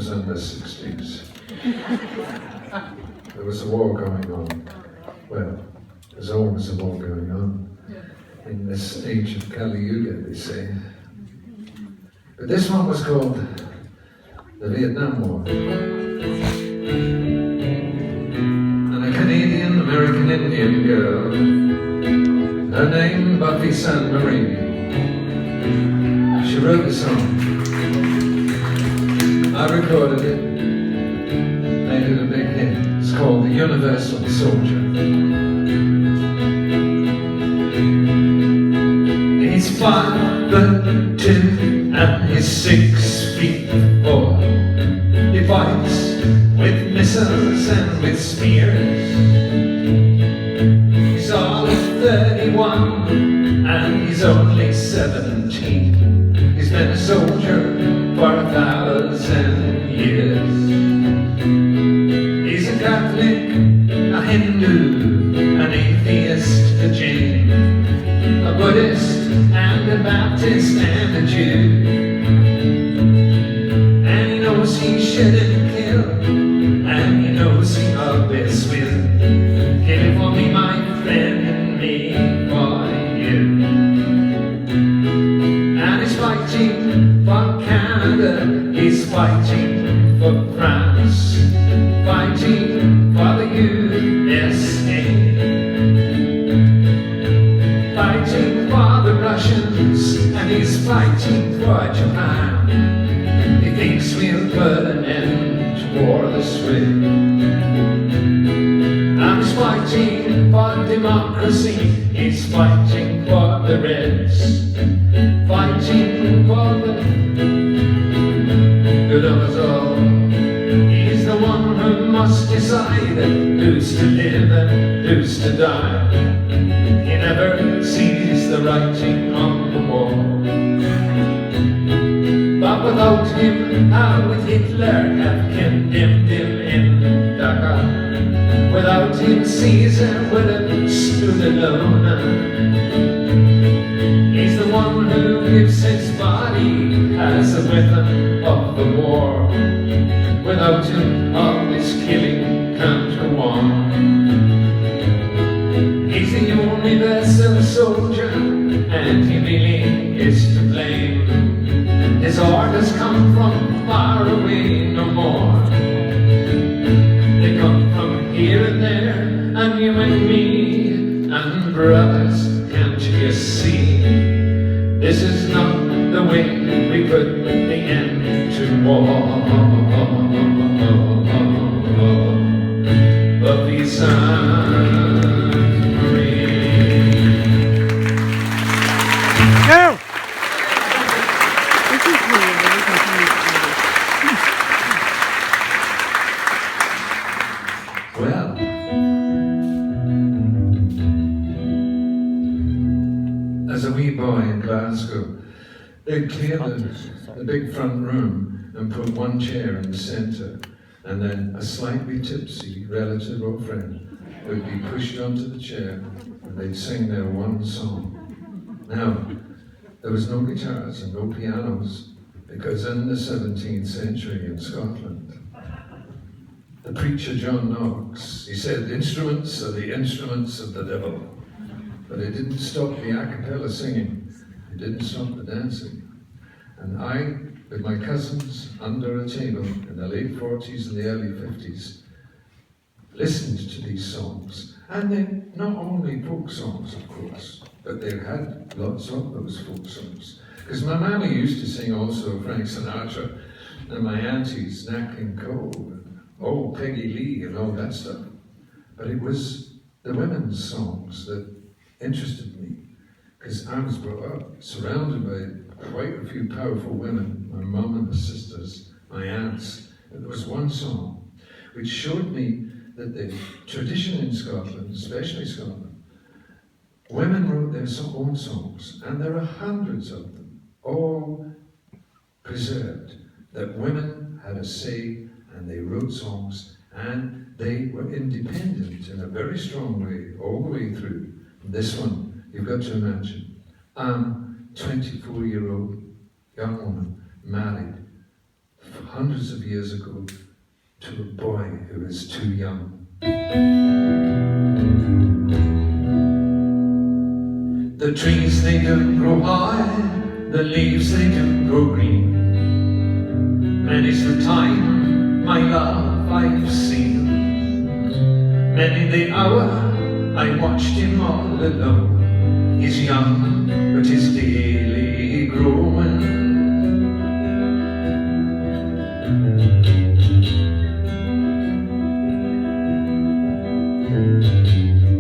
was in the 60s. There was a war going on. Well, there's always a war going on in this age of Kali Yuga, they say. But this one was called the Vietnam War. And a Canadian-American Indian girl, her name Buffy San Marie, she wrote a song. I recorded it, made it a big hit. It's called The Universal Soldier. He's 5'2" and he's 6'4". He fights with missiles and with spears. He's all of 31 and he's only 17. He's been a soldier for 1,000 years. He's a Catholic, a Hindu, an atheist, a Jain, a Buddhist, and a Baptist, and a Jew. And he knows he shouldn't kill, and he knows he always will. Kill for me, my friend, and me for you. And he's fighting for Canada, he's fighting for France, fighting for the USA, fighting for the Russians, and he's fighting for Japan. He thinks we'll put an end to war this way. And he's fighting for democracy, he's fighting for the Reds, fighting for the good of us all. He's the one who must decide who's to live and who's to die. He never sees the writing on the wall. But without him, how would Hitler have condemned him in Dachau? Without him, Caesar would have stood alone. He's the one who gives his body as a weapon of the war. Without him, all this killing can't go on. He's the universal soldier, and he really is to blame. His orders come from far away no more. They come from here and there, and you and me, and brothers, can't you see? This is not the way we put the end to war. But these Go! Well, as a wee boy in Glasgow, they'd clear the big front room and put one chair in the centre, and then a slightly tipsy relative or friend would be pushed onto the chair, and they'd sing their one song. Now, there was no guitars and no pianos, because in the 17th century in Scotland, the preacher John Knox, he said, instruments are the instruments of the devil. But it didn't stop the a cappella singing, it didn't stop the dancing. And I, with my cousins under a table in the late 40s and the early 50s, listened to these songs. And they're not only folk songs, of course, but they had lots of those folk songs. Because my mammy used to sing also Frank Sinatra, and my aunties Nat King Cole, and oh, Peggy Lee, and all that stuff. But it was the women's songs that interested me, because I was brought up surrounded by quite a few powerful women, my mum and my sisters, my aunts, and there was one song which showed me that the tradition in Scotland, especially Scotland, women wrote their own songs, and there are hundreds of them, all preserved, that women had a say and they wrote songs and they were independent in a very strong way, all the way through. This one, you've got to imagine, 24-year-old young woman, married, hundreds of years ago to a boy who is too young. The trees they do grow high, the leaves they do grow green. Many's the time, my love, I've seen. Many the hour I watched him all alone. He's young, but he's daily growing.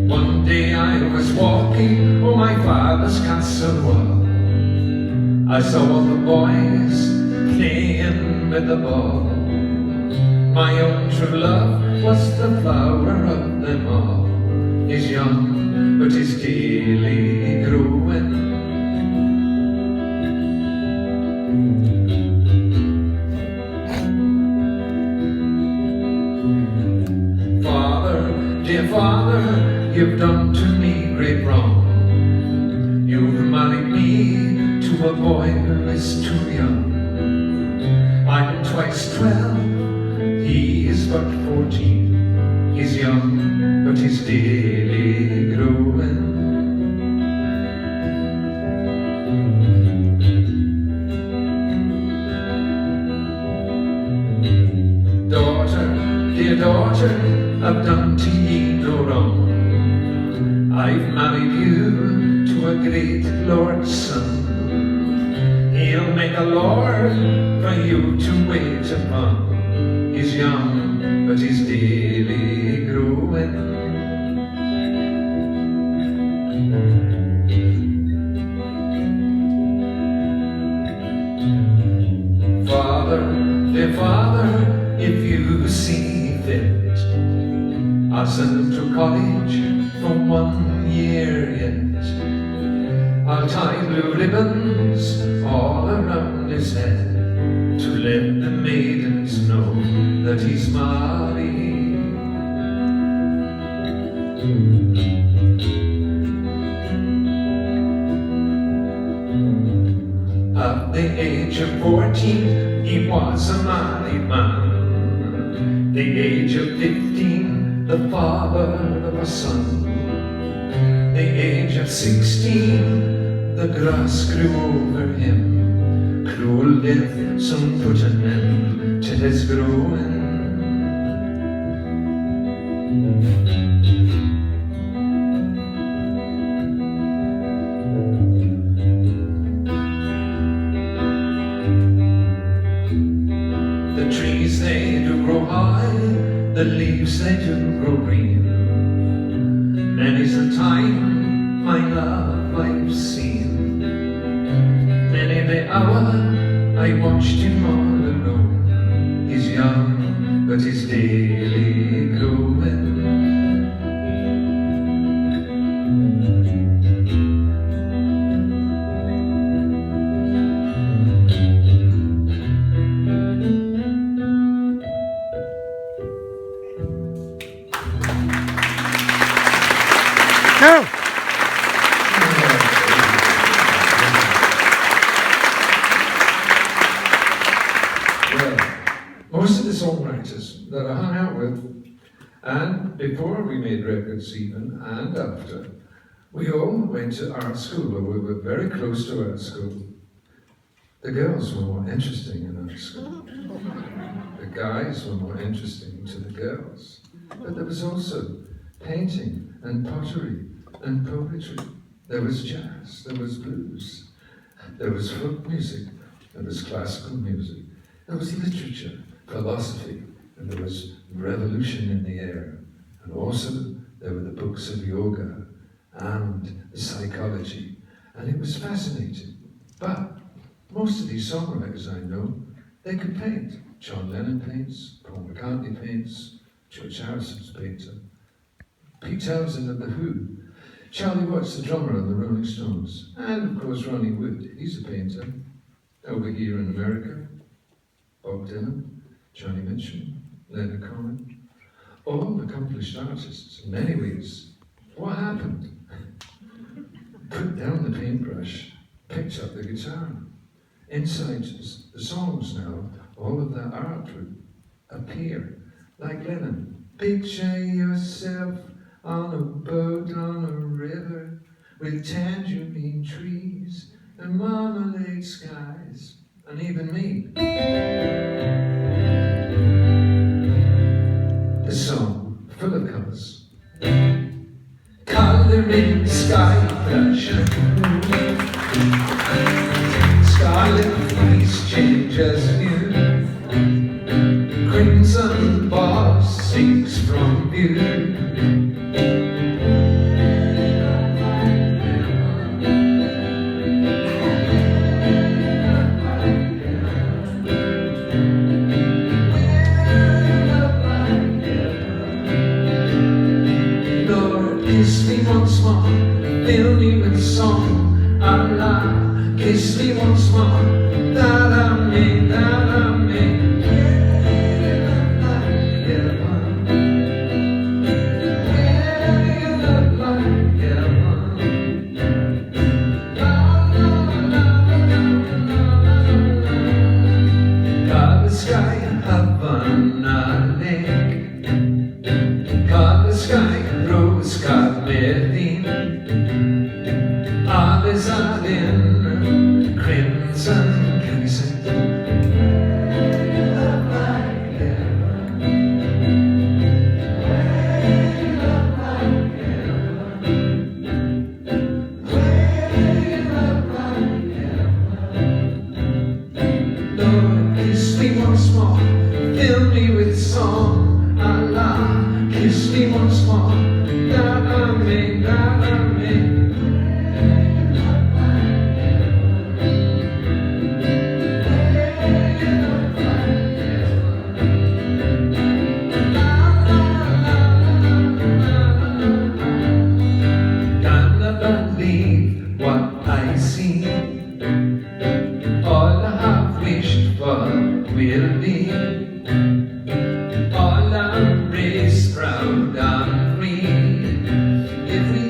One day I was walking on my father's castle wall. I saw all the boys playing with the ball. My own true love was the flower of them all. He's young, but he's daily growing. Father, dear Father, you've done to me great wrong. You've married me to a boy who is too young. I'm twice 12, he is but 14. He's young, but he's daily growing. Daughter, dear daughter, I've done to ye no wrong. I've married you to a great Lord's son. He'll make a lord for you to wait upon. He's young, but he's daily growing. Father, dear Father, if you see fit, I'll send him to college for 1 year yet. I'll tie blue ribbons all around his head to let the maidens know that he's married. At the age of 14, he was a married man. The age of 15, the father of a son. The age of 16, the grass grew over him. Cruel death soon put an end to his growing. The trees they do grow high, the leaves they do grow green. Many's the time, my love, I've seen. Many the hour I watched him all alone. He's young, but he's daily growing. Go! Well, most of the songwriters that I hung out with, and before we made records even, and after, we all went to art school, or we were very close to art school. The girls were more interesting in art school. The guys were more interesting to the girls. But there was also painting and pottery and poetry. There was jazz, there was blues, there was folk music, there was classical music, there was literature, philosophy, and there was revolution in the air. And also there were the books of yoga and psychology, and it was fascinating. But most of these songwriters I know, they could paint. John Lennon paints, Paul McCartney paints, George Harrison's a painter, Pete Townsend of The Who, Charlie Watts, the drummer of the Rolling Stones, and of course Ronnie Wood, he's a painter. Over here in America, Bob Dylan, Johnny Mitchell, Leonard Cohen, all accomplished artists in many ways. What happened? Put down the paintbrush, picked up the guitar. Inside the songs now all of the art would appear. Like Lennon, picture yourself on a boat on a river with tangerine trees and marmalade skies, and even me. The song full of colours, colouring sky passion, scarlet fleece changes hue, crimson boss sinks from view. Kiss me once more, fill me with song, Allah. Kiss me once more, that I may, that I may. Colour sky, Havana Lake. Colour sky, rose carmeline. Alles in crimson, can we say? Lord, kiss me once more, fill me with song, Allah. Kiss me once more, that I may, that I may. Cannot believe what I see. All I have wished for will be. All I'm raised proud and free. If we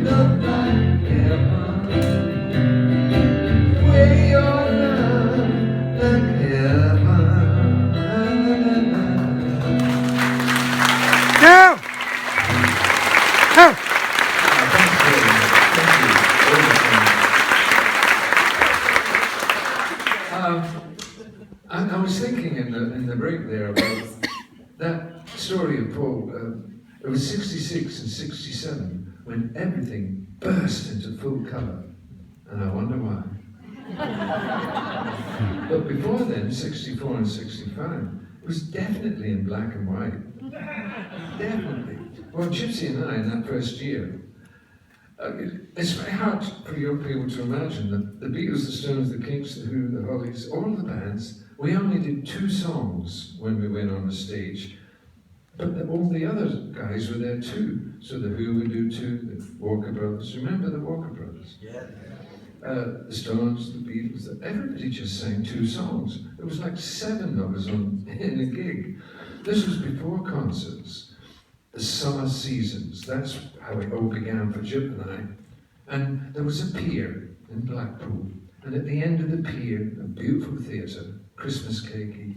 love like heaven, way your love like heaven. No! No! I was thinking in the break there about that story of Paul. It was 66 and 67 when everything burst into full colour, and I wonder why. But before then, 64 and 65, it was definitely in black and white. Definitely. Well, Gypsy and I, in that first year, it's very hard for young people to imagine that the Beatles, the Stones, the Kinks, the Who, the Hollies, all the bands, we only did 2 songs when we went on the stage, but all the other guys were there too. So the Who would do 2, the Walker Brothers. Remember the Walker Brothers? Yeah. The Stones, the Beatles, everybody just sang 2 songs. There was like 7 of us in a gig. This was before concerts. The summer seasons, that's how it all began for Jip and I. And there was a pier in Blackpool, and at the end of the pier, a beautiful theatre, Christmas cakey,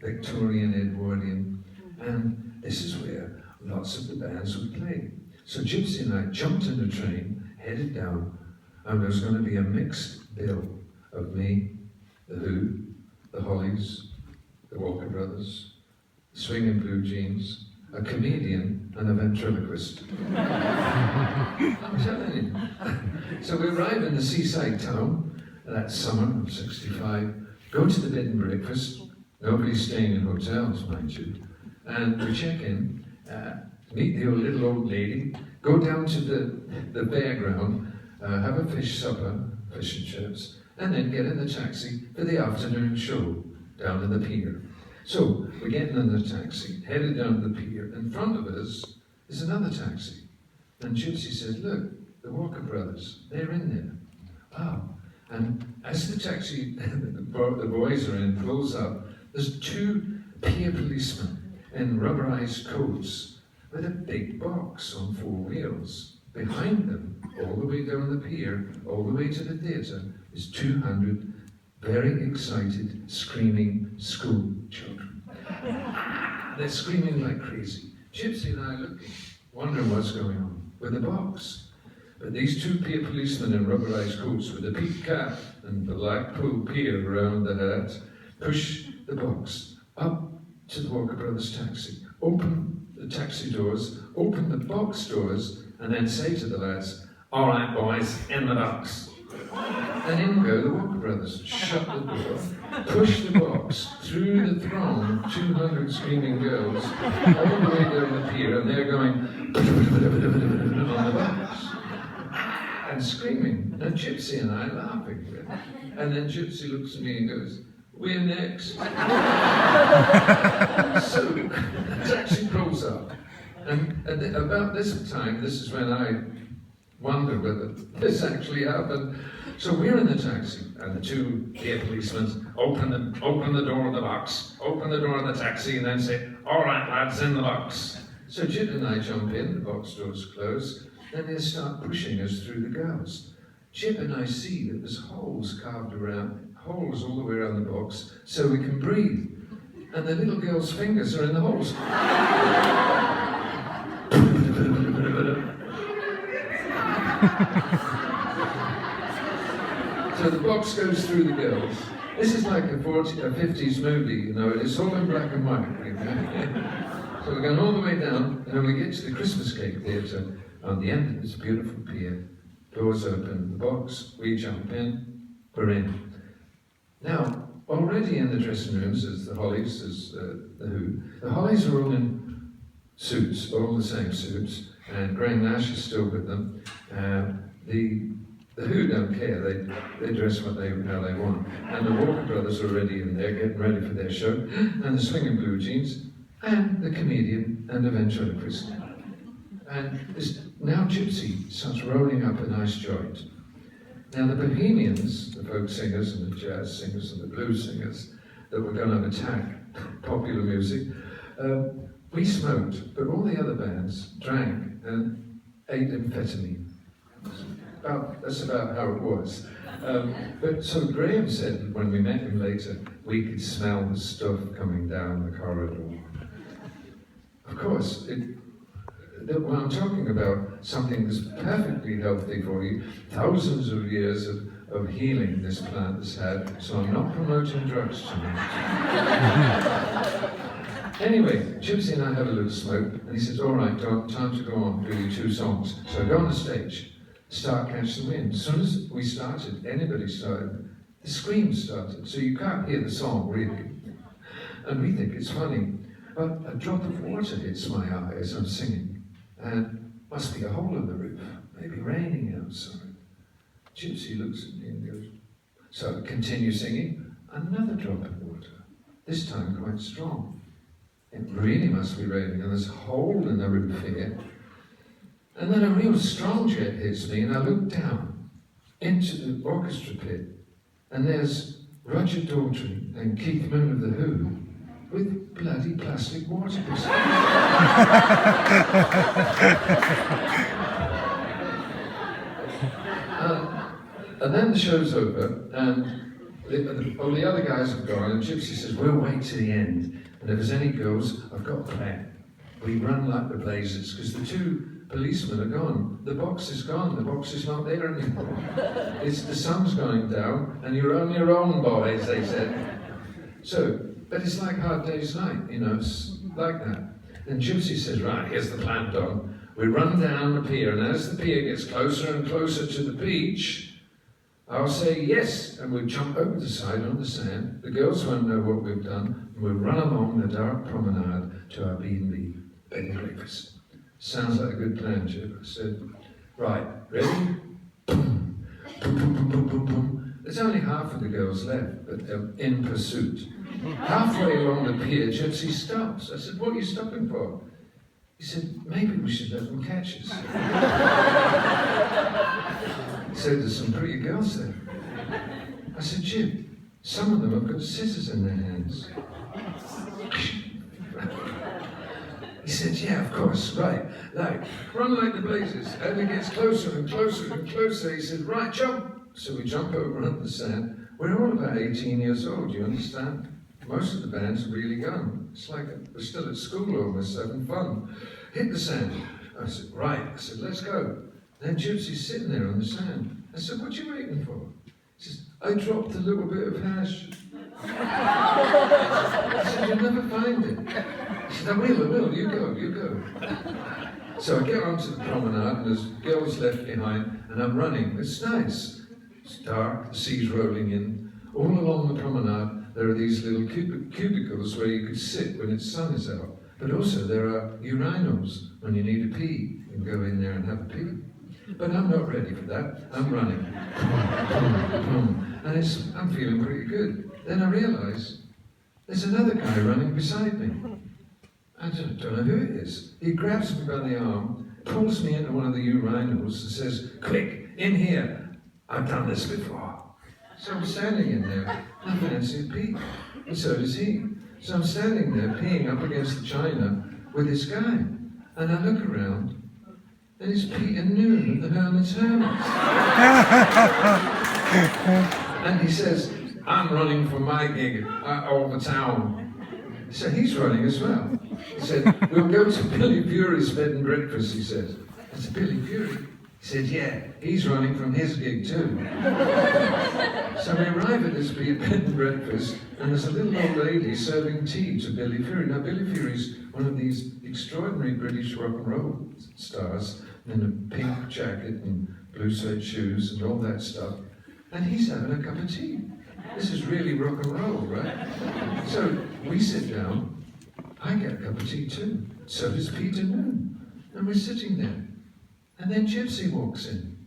Victorian, Edwardian, and this is where lots of the bands would play. So Gypsy and I jumped in the train, headed down, and there was going to be a mixed bill of me, the Who, the Hollies, the Walker Brothers, Swinging Blue Jeans, a comedian and a ventriloquist. I'm telling you. So we arrive in the seaside town that summer of 65, go to the bed and breakfast, nobody's staying in hotels, mind you, and we check in, meet the little old lady, go down to the fairground, have a fish supper, fish and chips, and then get in the taxi for the afternoon show down in the pier. So we're getting in the taxi, headed down to the pier. In front of us is another taxi. And Gypsy says, look, the Walker Brothers, they're in there. Oh. And as the taxi, the boys are in, pulls up, there's 2 pier policemen in rubberized coats with a big box on 4 wheels. Behind them, all the way down the pier, all the way to the theatre, is 200 very excited, screaming school children. They're screaming like crazy. Gypsy and I looking, wondering what's going on with the box. But these 2 pier policemen in rubberized coats with a peak cap and the Blackpool pier around the hat push the box up to the Walker Brothers taxi, open the taxi doors, open the box doors, and then say to the lads, "All right, boys, in the box." And in go the Walker Brothers, shut the door, push the box through the throng, 200 screaming girls, all the way down the pier, and they're going on the box and screaming, and Gypsy and I laughing. And then Gypsy looks at me and goes, "We're next." So the taxi pulls up, and about this time, this is when I wonder whether this actually happened. So we're in the taxi, and the 2 pier policemen open the door of the box, open the door of the taxi, and then say, "All right, lads, in the box." So Jip and I jump in, the box doors close, and they start pushing us through the girls. Jip and I see that there's holes carved around, holes all the way around the box, so we can breathe. And the little girl's fingers are in the holes. So the box goes through the girls. This is like a 50s movie, you know, it's all in black and white. You know? So we're going all the way down, and then we get to the Christmas Cake Theatre on the end of this beautiful pier. Doors open, the box, we jump in, we're in. Now, already in the dressing rooms, as the Hollies, as the Who, the Hollies are all in suits, all the same suits, and Graham Nash is still with them. The Who don't care, they dress how they want. And the Walker Brothers are already in there, getting ready for their show, and the Swinging Blue Jeans, and the comedian, and the ventriloquist. And now Gypsy starts rolling up a nice joint. Now the bohemians, the folk singers and the jazz singers and the blues singers that were going to attack popular music, we smoked, but all the other bands drank and ate amphetamine. That's about how it was. But so Graham said when we met him later, we could smell the stuff coming down the corridor. Of course, when I'm talking about something that's perfectly healthy for you, thousands of years of healing this plant has had, so I'm not promoting drugs tonight. Anyway, Gypsy and I have a little smoke, and he says, "All right, time to go on, do your 2 songs." So I go on the stage, start Catch the Wind. As soon as we started, anybody started, the screams started, so you can't hear the song really. And we think it's funny, but a drop of water hits my eye as I'm singing. And must be a hole in the roof, maybe raining outside. Gypsy looks at me and goes, so I continue singing, another drop of water, this time quite strong. It really must be raining, and there's a hole in the roof here. And then a real strong jet hits me, and I look down into the orchestra pit, and there's Roger Daltrey and Keith Moon of the Who, with bloody plastic water pistols. And then the show's over, and all the other guys have gone, and Gypsy says, "We'll wait to the end, and if there's any goes, I've got a plan." We run like the blazes, because the 2 policemen are gone. The box is gone, the box is not there anymore. The sun's going down, and you're on your own, boys, they said. So, but it's like Hard Day's Night, you know, it's like that. And Gypsy says, "Right, here's the plan, Don. We run down the pier, and as the pier gets closer and closer to the beach, I'll say yes, and we'll jump over the side on the sand. The girls won't know what we've done, and we'll run along the dark promenade to our B&B, bed and breakfast." Sounds like a good plan, Jip. I said, "Right, ready? Boom, boom, boom, boom, boom, boom, boom." There's only half of the girls left, but they're in pursuit. Halfway along the pier, Gypsy stops. I said, "What are you stopping for?" He said, "Maybe we should let them catch us." He said, "There's some pretty girls there." I said, "Jip, some of them have got scissors in their hands." He said, yeah, of course, right. Like, run like the blazes. And it gets closer and closer and closer. He said, right, jump. So we jump over on the sand. We're all about 18 years old, you understand? Most of the band's really young. It's like we're still at school almost, having fun. Hit the sand. I said, right. I said, let's go. Then Gypsy's sitting there on the sand. I said, what you waiting for? He says, I dropped a little bit of hash. I said, you'll never find it. He said, I will, you go. So I get onto the promenade and there's girls left behind and I'm running. It's nice. It's dark, the sea's rolling in. All along the promenade there are these little cubicles where you could sit when the sun is out. But also there are urinals when you need a pee. You can go in there and have a pee. But I'm not ready for that. I'm running. And I'm feeling pretty good. Then I realise there's another guy running beside me. I don't know who it is. He grabs me by the arm, pulls me into one of the urinals and says, quick, in here. I've done this before. So I'm standing in there. I fancy a pee. And so does he. So I'm standing there peeing up against the china with this guy. And I look around and it's Peter Noon of the Herman's Hermits. And he says, I'm running for my gig over town. So he's running as well. He said, we'll go to Billy Fury's bed and breakfast, he said. I said, Billy Fury? He said, yeah, he's running from his gig too. So we arrive at this bed and breakfast, and there's a little old lady serving tea to Billy Fury. Now, Billy Fury's one of these extraordinary British rock and roll stars in a pink jacket and blue suede shoes and all that stuff. And he's having a cup of tea. This is really rock and roll, right? So we sit down, I get a cup of tea too. So does Peter Noon. And we're sitting there. And then Gypsy walks in.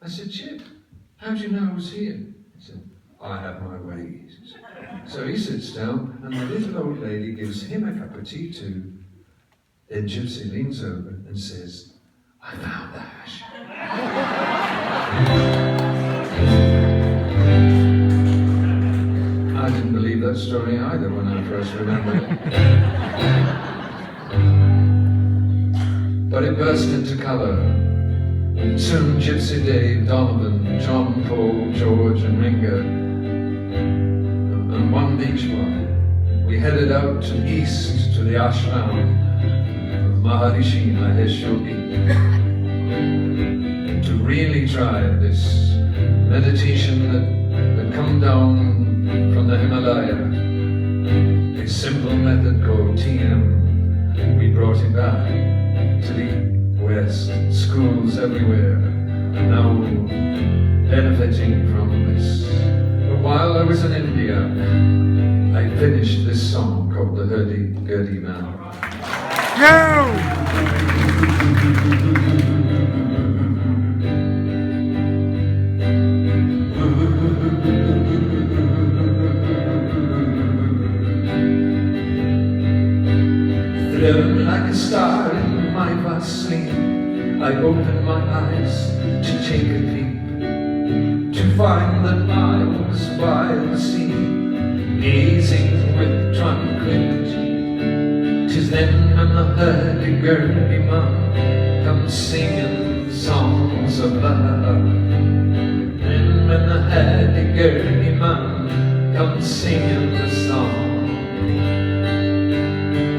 I said, Chip, how do you know I was here? He said, I have my ways. So he sits down, and the little old lady gives him a cup of tea too. Then Gypsy leans over and says, I found the hash. I didn't believe that story either when I first remembered it. But it burst into colour. Soon Gypsy Dave, Donovan, John, Paul, George and Ringo and one beach boy, we headed out to east to the ashram of Maharishi Mahesh Yogi to really try this meditation that had come down from the Himalaya, a simple method called TM. We brought it back to the West, schools everywhere are now benefiting from this. But while I was in India, I finished this song called The Hurdy-Gurdy Man. No! Thrown like a star in my vast sleep, I opened my eyes to take a peep, to find that I was by the sea, gazing with tranquility. 'Tis then when the hurdy-gurdy man comes singing songs of love. Then when the hurdy-gurdy man comes singing the song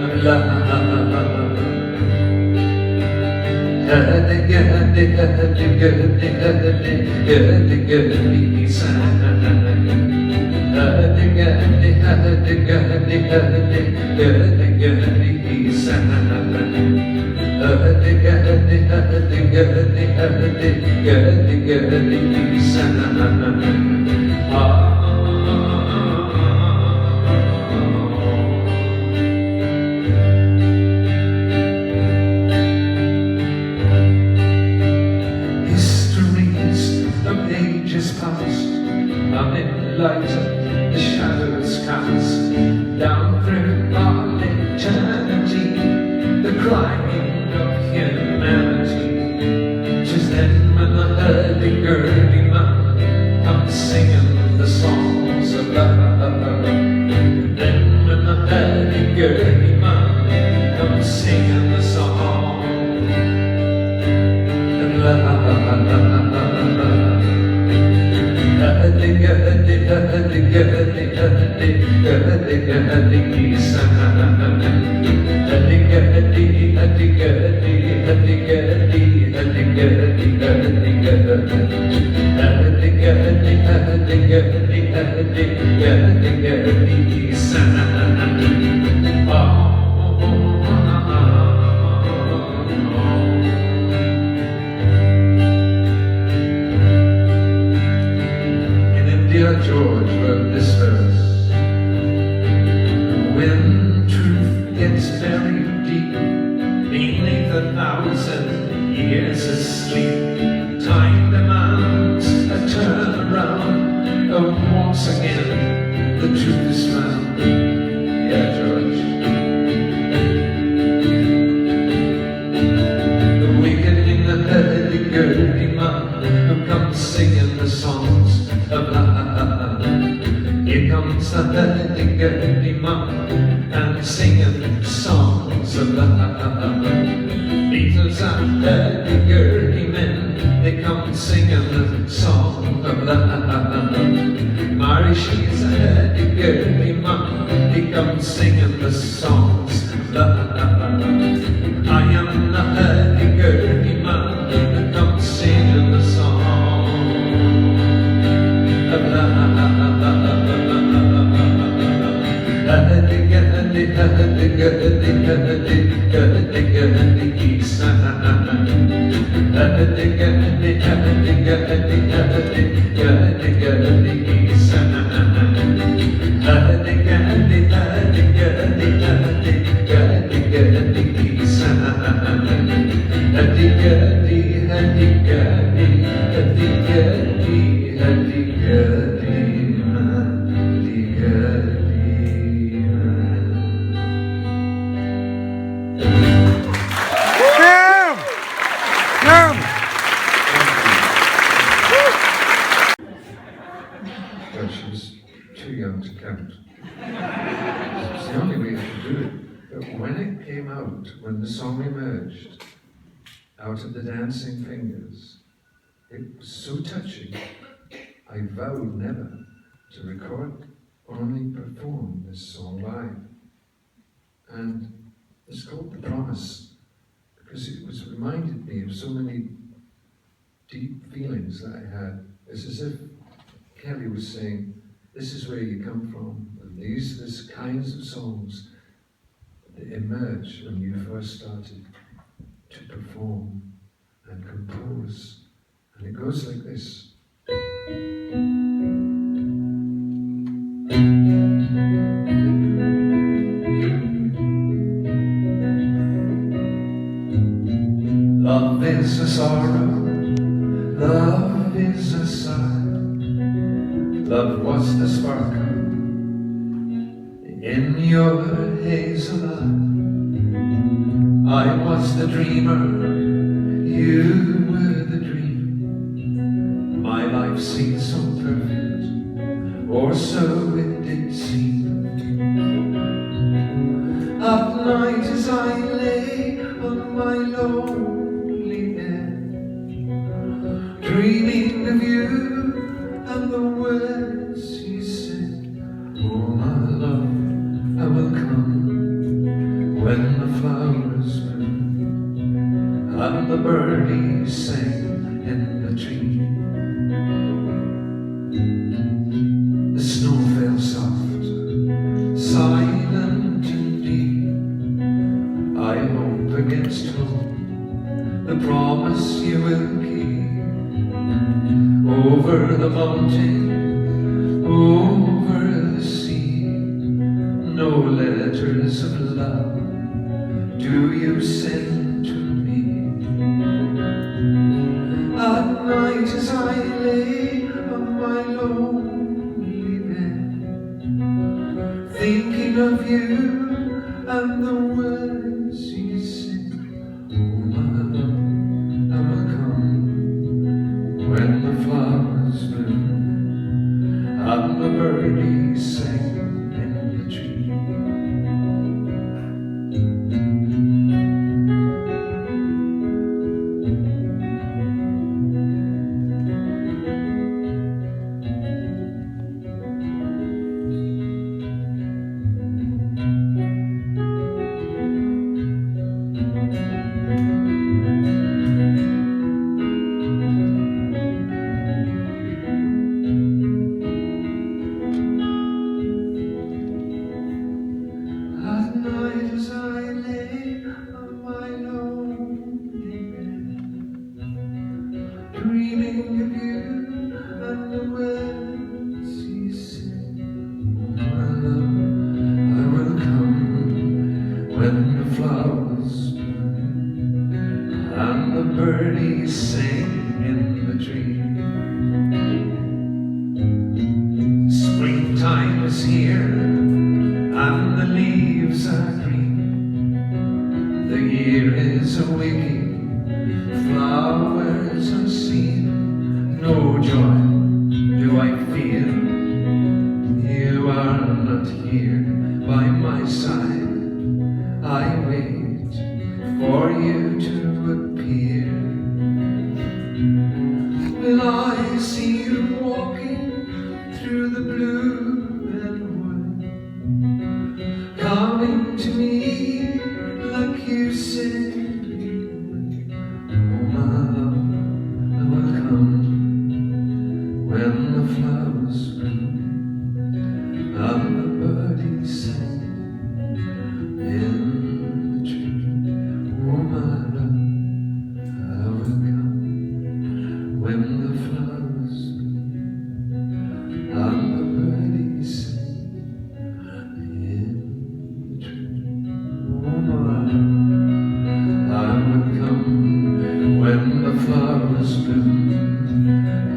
of love. Hurdy-gurdy, hurdy-gurdy, hurdy-gurdy sang. Hurdy-gurdy, hurdy-gurdy, hurdy-gurdy sang. Hurdy-gurdy, hurdy-gurdy, hurdy-gurdy sang. Light the shadows cast down through all eternity, the crying of humanity. 'Tis then when the hurdy-gurdy man comes singing the songs of love. Then when the hurdy-gurdy man comes singing George wrote this verse. When truth gets very deep beneath 1,000 years of sleep, time demands a turnaround, once again the truth is found. Yeah, George. The awakening of hurdy-gurdy man who comes singing the songs of love. Here comes the hurdy-gurdy man and singing songs of love. Beatles and hurdy-gurdy men, they come singing the song of love. Mary, she's a hurdy-gurdy man, he comes singing the songs of love. I am the hurdy-gurdy man who comes singing the song of love. She was too young to count. It's the only way to do it. But when it came out, when the song emerged out of the dancing fingers, it was so touching. I vowed never to record, only perform this song live. And it's called The Promise because it was reminded me of so many deep feelings that I had. It's as if Kelly was saying, this is where you come from, and these are the kinds of songs that emerge when you first started to perform and compose. And it goes like this. Love is a sorrow, love is a sigh. Love was the sparkle in your hazel eye. I was the dreamer, you were the dream. My life seemed so perfect, or so it did seem. At night as I lay on my lonely bed, dreaming of you and the words you said, oh my love, I will come when the flowers bloom and the birdies sing in the tree. The snow fell soft, silent and deep. I hope against hope the promise you will keep. Over the mountain, over the sea, no letters of love do you send to me. At night as I lay on my lonely bed, thinking of you and the words you said, oh my love, I will come when the flowers bloom and the birdies sing in the tree. birdies sing in the tree. Springtime is here and the leaves are green. The year is awaking, flowers are seen. No joy do I feel, you are not here by my side. I wait for you to appear. Will I see you walking through the blue and white, coming to me like you said you would? Oh my love, I will come when the flowers bloom and the birdies sing in the tree. Oh my love, I will come when the flowers bloom and the birdies sing in the tree. Oh my love, I will come when the flowers bloom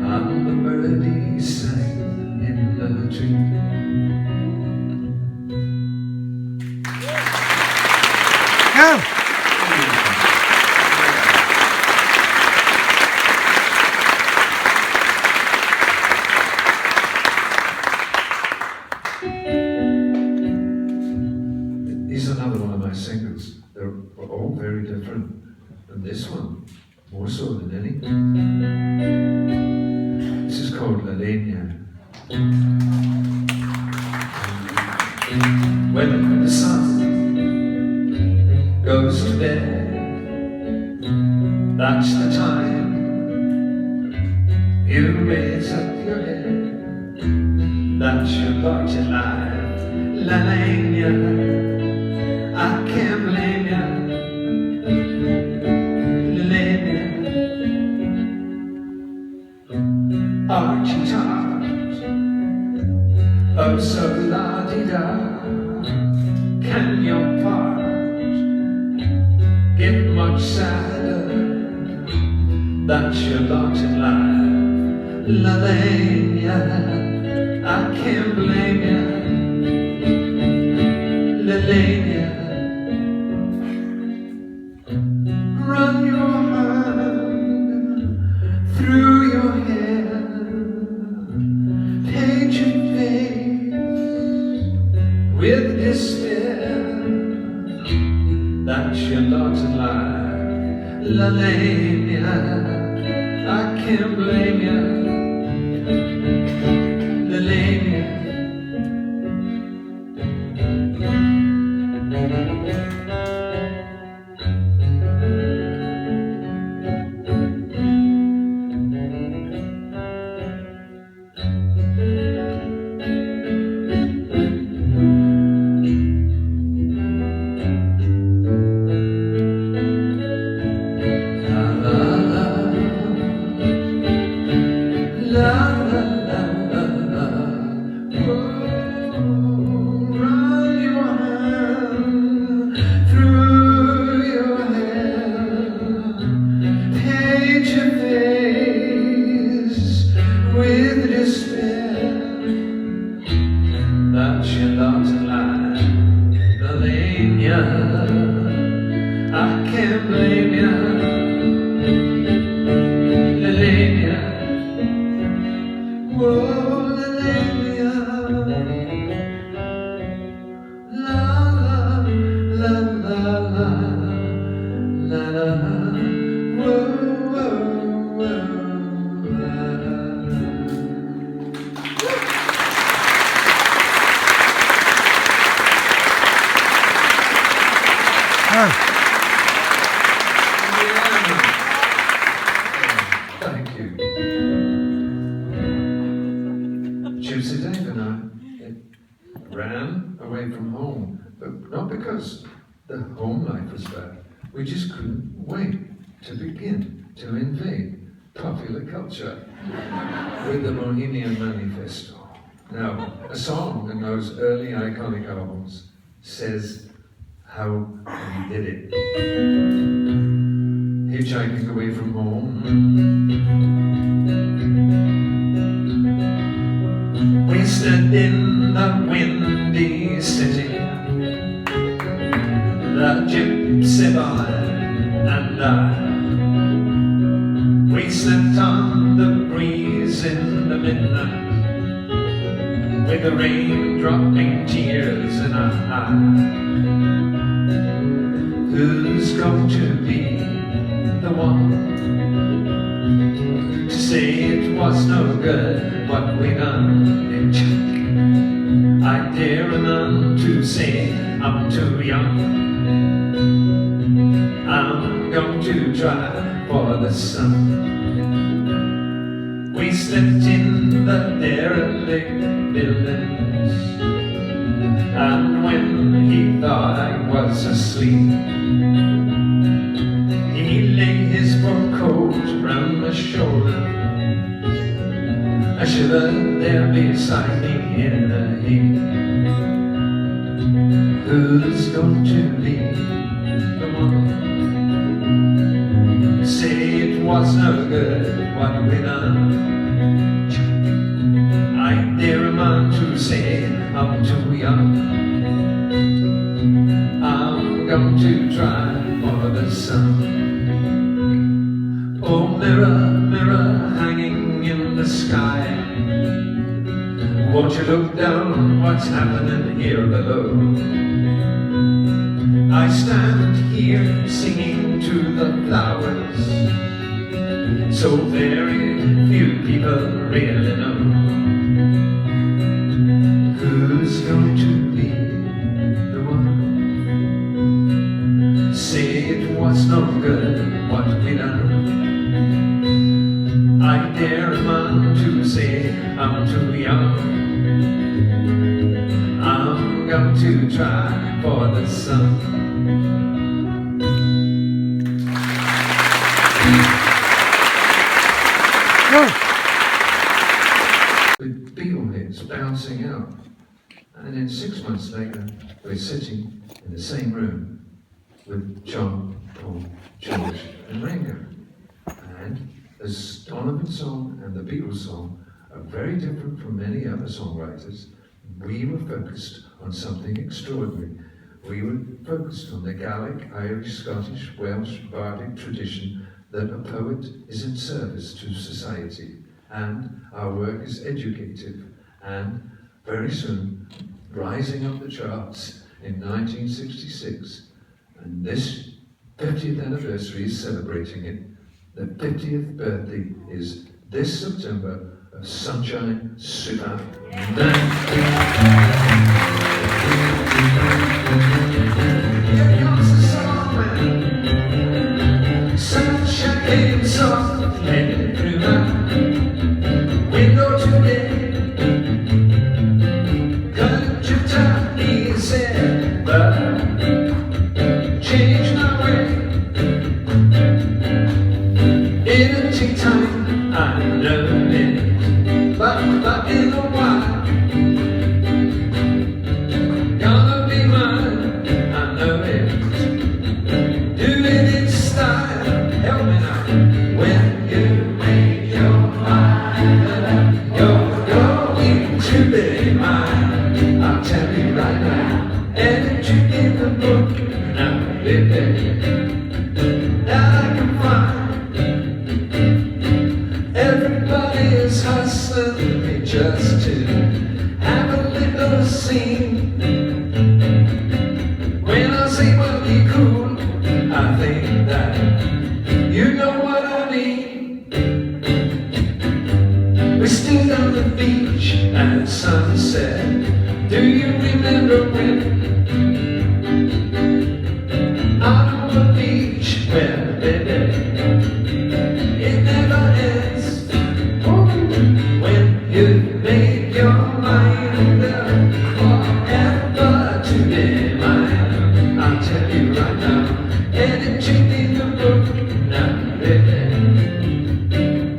and the birdies sing in the tree. Go! Here's another one of my singles. They're all very different, and this one more so than any. This is called La Leña. When the sun goes to bed, that's the time you raise up your head. That's your lot in life, La Leña. I can't blame ya, La Leña. Archie tart, oh so la-di-da. Can your part get much sadder? That's your lot in life, La Leña. I can't blame ya, La Leña. Run your hand through your hair, paint your face with despair. That's your lot in life, La Leña. I can't blame ya, La Leña. Thank you. Gypsy Dave and I ran away from home, but not because the home life was bad. We just couldn't wait to begin to invade popular culture with the Bohemian Manifesto. Now, a song in those early iconic albums says how we did it. hitchhiking away from home. We stood in the windy city, the gypsy boy and I. We slept on the breeze in the midnight, with the rain dropping tears in our eyes. Who's going to be the one to say it was no good what we done? I dare none to say I'm too young. I'm going to try for the sun. We slept in the derelict buildings, and when he thought I was asleep, he laid his fur coat round my shoulder. I shivered there beside me in a heap. Who's going to be the one to say it was no good what we done? I dare a man to say I'm too young. I'm going to try for the sun. Oh, mirror, mirror hanging in the sky, won't you look down what's happening here below? I stand here singing to the flowers, so very few people really know. Who's going to be the one? Say it was no good what we done. I dare a man to say I'm too young. I'm going to try for the sun. With beetle heads bouncing out. And then 6 months later, we're sitting in the same room with John, Paul, George, and Ringo. And the Donovan song and the Beatles song are very different from many other songwriters. We were focused on something extraordinary. We were focused on the Gaelic, Irish, Scottish, Welsh, bardic tradition that a poet is in service to society, and our work is educative, and very soon rising up the charts in 1966, and this 50th anniversary is celebrating it. The 50th birthday is this September of Sunshine Super. Here comes the song man. Sunshine came softly through my window today. Cut your time easy, but change my way. It'll take time, I know it, but in a while, gonna be mine, I know it. Do it in style, help me now. When you make your mind up, you're going to be mine. I'll tell you right now, and you in the book, now baby, that I can find. Everybody is hustling me just to have a little scene. When I say well be cool, I think that you know what I mean. We stood on the beach at sunset. Do you remember when? Out on the beach where baby it never ends. When you make your mind up forever to be mine, I'll tell you right now, and it should be the book now, baby,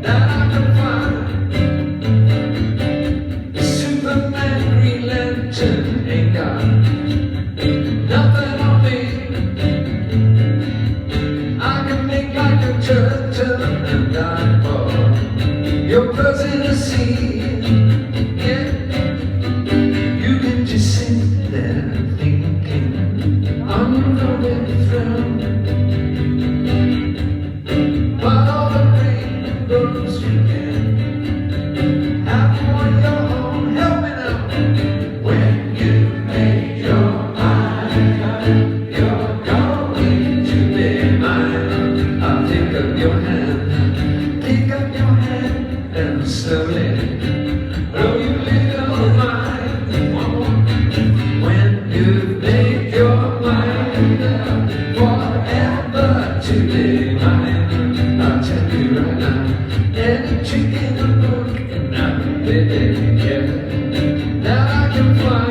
that I can find. Superman, Green Lantern ain't got nothing on me. I can make like a yeah. Now I can fly,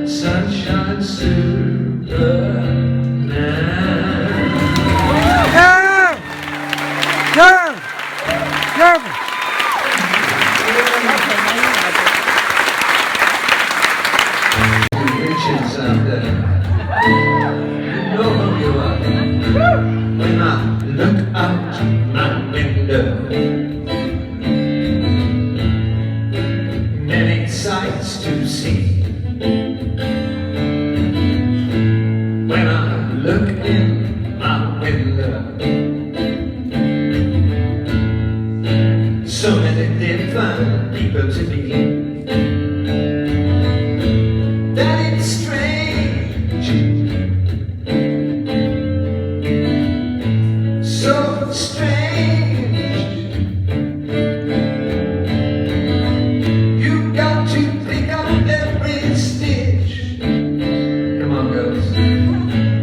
sunshine Superman. No! No! Riches out there, you know who you are. When I look out my window, many sights to see. When I look in my window, so many different people to be. That it's strange, so strange. You've got to pick up every stitch. Come on, girls.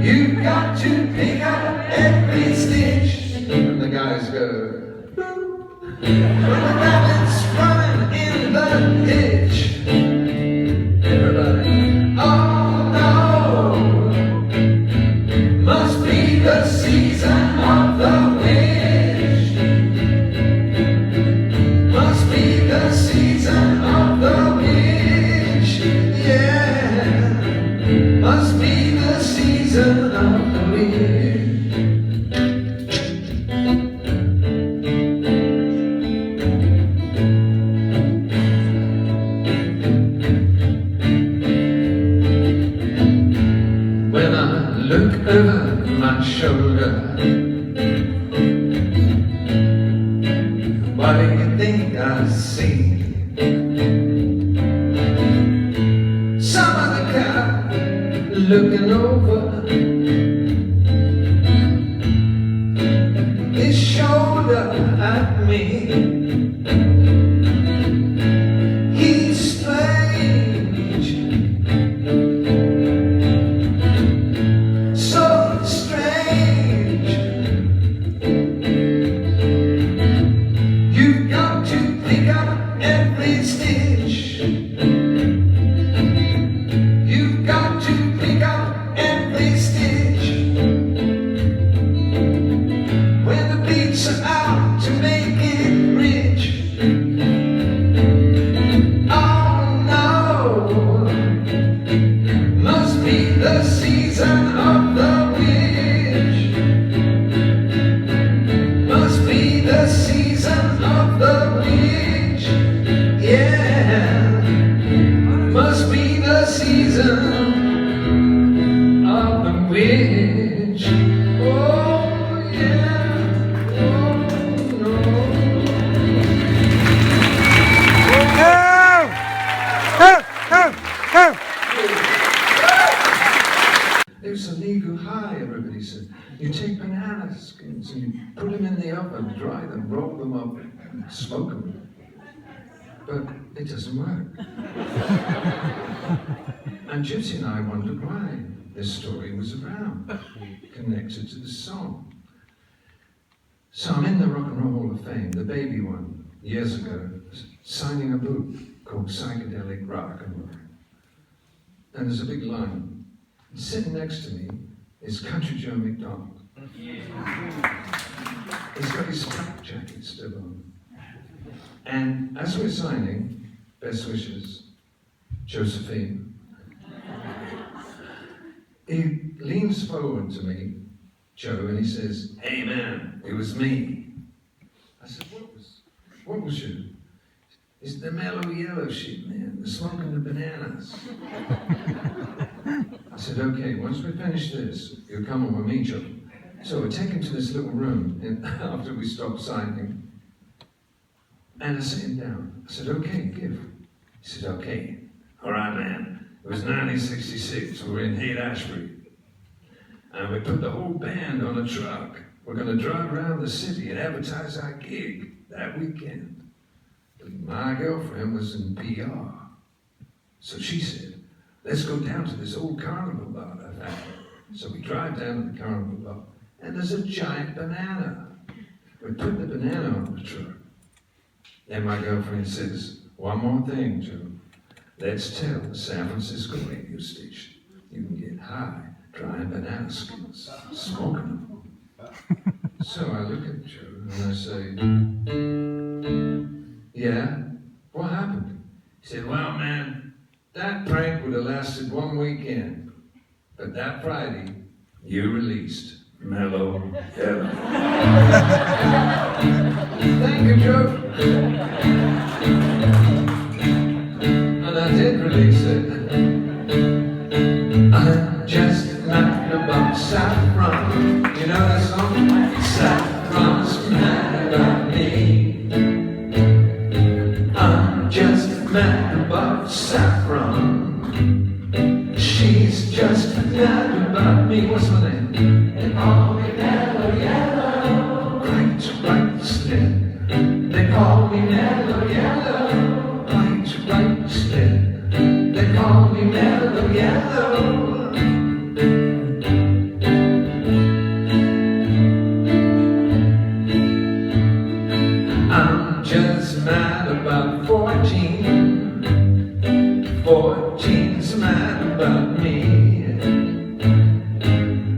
You've got to pick up every stitch. And the guys go, when the rabbit's running in the ditch. Everybody, oh no, must be the season of the witch. Must be the season of the witch, yeah. Must be the season of the witch. When I look over my shoulder, what do you think I see? Some other guy looking over his shoulder at me. He's strange, so strange. You've got to pick up every stitch. You've got to pick up every stitch. When the beats are out to make it rich. Oh no, must be the season of the witch. Must be the season of the witch, yeah. Must be the season of the witch. Oh yeah, oh no. No! No! It's a legal high, everybody said. You take banana skins and you put them in the oven, dry them, roll them up, and smoke them. But it doesn't work. And Gypsy and I wondered why this story was around, connected to the song. So I'm in the Rock and Roll Hall of Fame, the baby one, years ago, signing a book called Psychedelic Rock and Roll. And there's a big line. And sitting next to me is Country Joe McDonald. He's got his flak jacket still on. And as we're signing, best wishes, Josephine. He leans forward to me, Joe, and he says, "Hey man, it was me." I said, what was you? It's the mellow yellow shit, man, the smoking the bananas. I said, okay, once we finish this, you'll come on with me, Joe. So we're taken to this little room after we stopped signing. And I sat him down. I said, okay, give. He said, okay. All right, man. It was 1966. We were in Haight-Ashbury. And we put the whole band on a truck. We're going to drive around the city and advertise our gig that weekend. But my girlfriend was in PR. So she said, let's go down to this old carnival bar I found. So we drive down to the carnival bar. And there's a giant banana. We put the banana on the truck. Then my girlfriend says, one more thing, Joe. Let's tell the San Francisco radio station you can get high drying banana skins, smoking them. So I look at Joe and I say, yeah, what happened? He said, well, man, that prank would have lasted one weekend. But that Friday, you released Mellow. Thank you, Joe. And I did release it. I'm just mad about saffron. You know that song? Saffron's mad about me. I'm just mad about saffron. She's just mad about me. What's my name? They call me Mellow Yellow. Right, slim. They call me Mellow Yellow. Right, slim. They call me Mellow Yellow. I'm just mad about 14. 14's mad about me.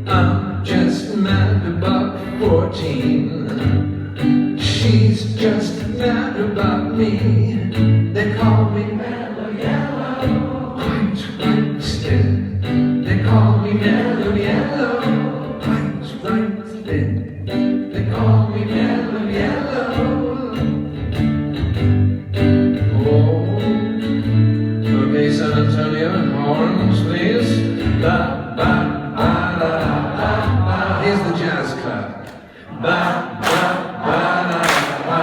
I'm just mad about 14. She's just mad about me. They call me Mellow Yellow. Right, still. They call me Mellow Yellow. Right, still. They call me Mellow Yellow. Okay, San Antonio, horns, please. Ba, ba, ba, da, ba, ba. Here's the jazz clap. Ba, ba, ba, da, ba.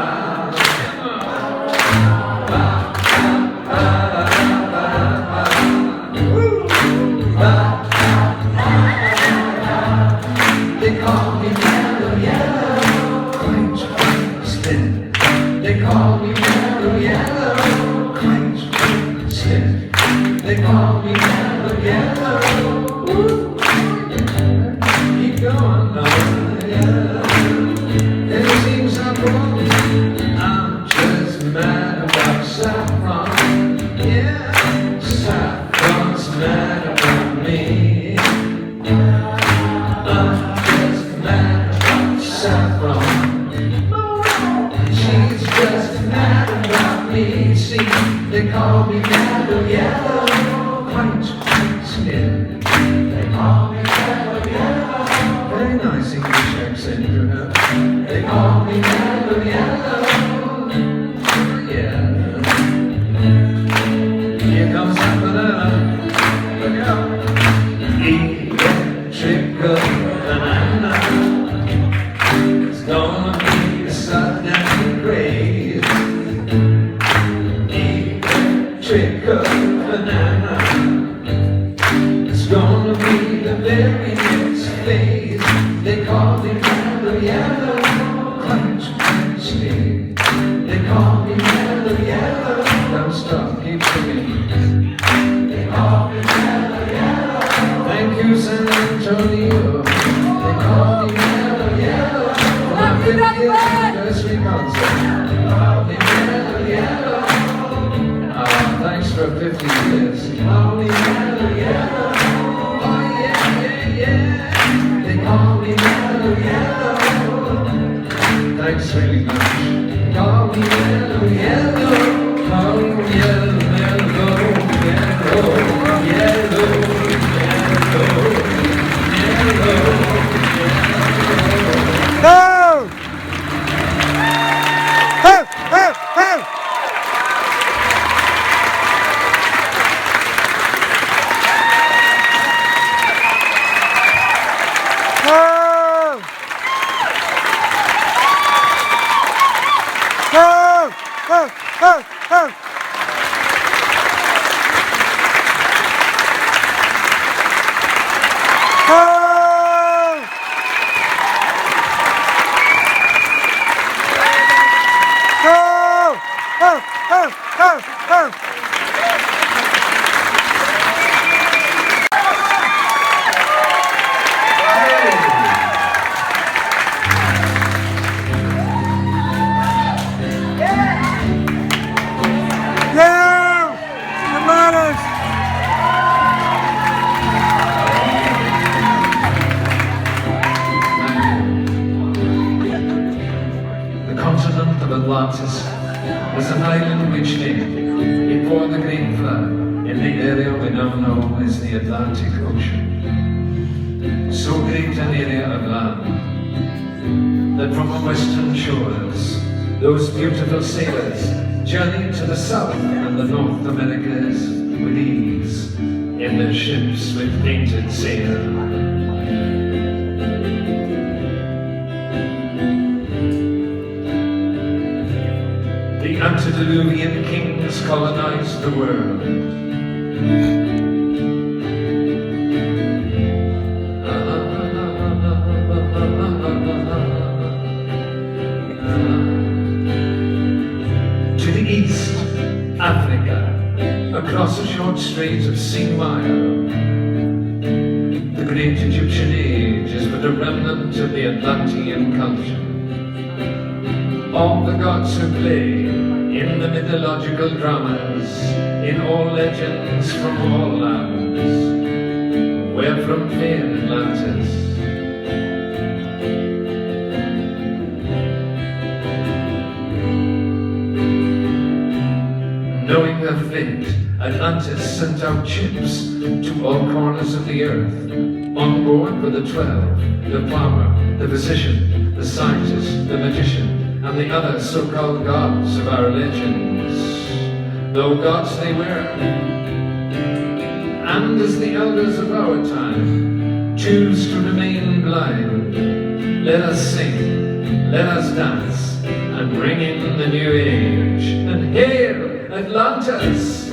Ba, ba, ba, da, ba, ba. Woo. Ba, ba, ba, da, ba. They call me Mellow Yellow. Quite spin. They call me Mellow Yellow. Quite spin. They call me Mellow Yellow. Woo. Keep going, yeah. It seems I'm wrong. I'm just mad about saffron. Yeah, saffron's mad about me. I'm just mad about saffron. She's just mad about me. See, they call me Mellow Yellow. Quite slim. They call me Mellow Yellow. Very nice English accent you have. They call me Mellow Yellow. Yeah. Here comes that banana. Look out. Electrical banana. It's gonna be a sudden craze. Electrical banana. It's gonna be the very next phase. They call me Mellow Yellow. Quite sweet. They call me Mellow Yellow. Don't stop, keep singing. They call me Mellow Yellow. Thank you, San Antonio. They call me Mellow Yellow. For my 50th anniversary concert. They call me Mellow Yellow. Thanks for 50 years. They call me Mellow Yellow. Oh yeah. They call me Mellow Yellow. Thanks really much. Call me Mellow Yellow. Call me Yellow, Mellow, Yellow, Yellow, Yellow, Yellow. Go! Ho! Ho! Ho! Go! Go! Go! Go! Go! shape before the Great Flood in the area we now know as the Atlantic Ocean. So great an area of land that from our western shores, those beautiful sailors journeyed to the South and the North Americas with ease in their ships with painted sail. The antediluvian kings colonized the world. To the east, Africa, across a short strait of sea mile. The great Egyptian age is but a remnant of the Atlantean culture. All the gods who play in the mythological dramas, in all legends from all lands, were from fair Atlantis. Knowing her fate, Atlantis sent out ships to all corners of the earth. On board were the 12, the farmer, the physician, the scientist, the magician, and the other so-called gods of our legends, though gods they were. And as the elders of our time choose to remain blind, let us sing, let us dance, and bring in the new age. And hail Atlantis,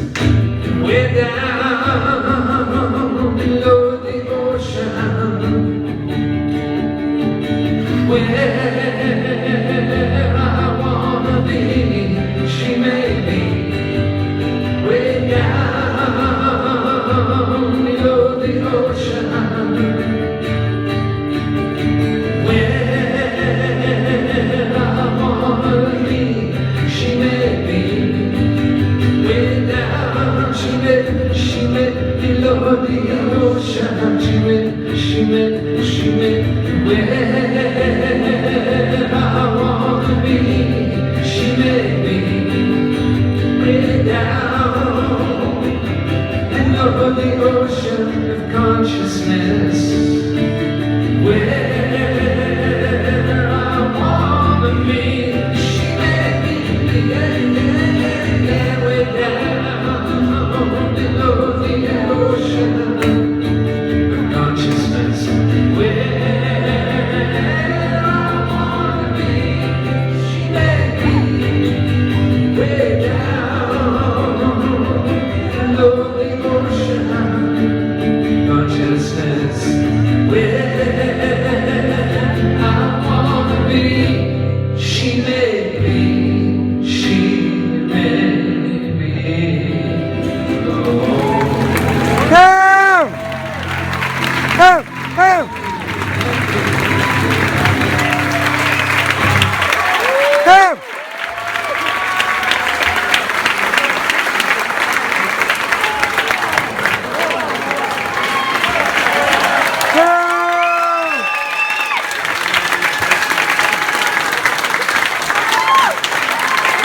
way down below the ocean, where I wanna be, she may be, way down below the ocean, where I wanna be, she may be, way down, she may below the ocean, she may, where I wanna be, she may be, way down below the ocean of consciousness, where I wanna be, she may be, way down below the ocean of consciousness, where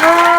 No!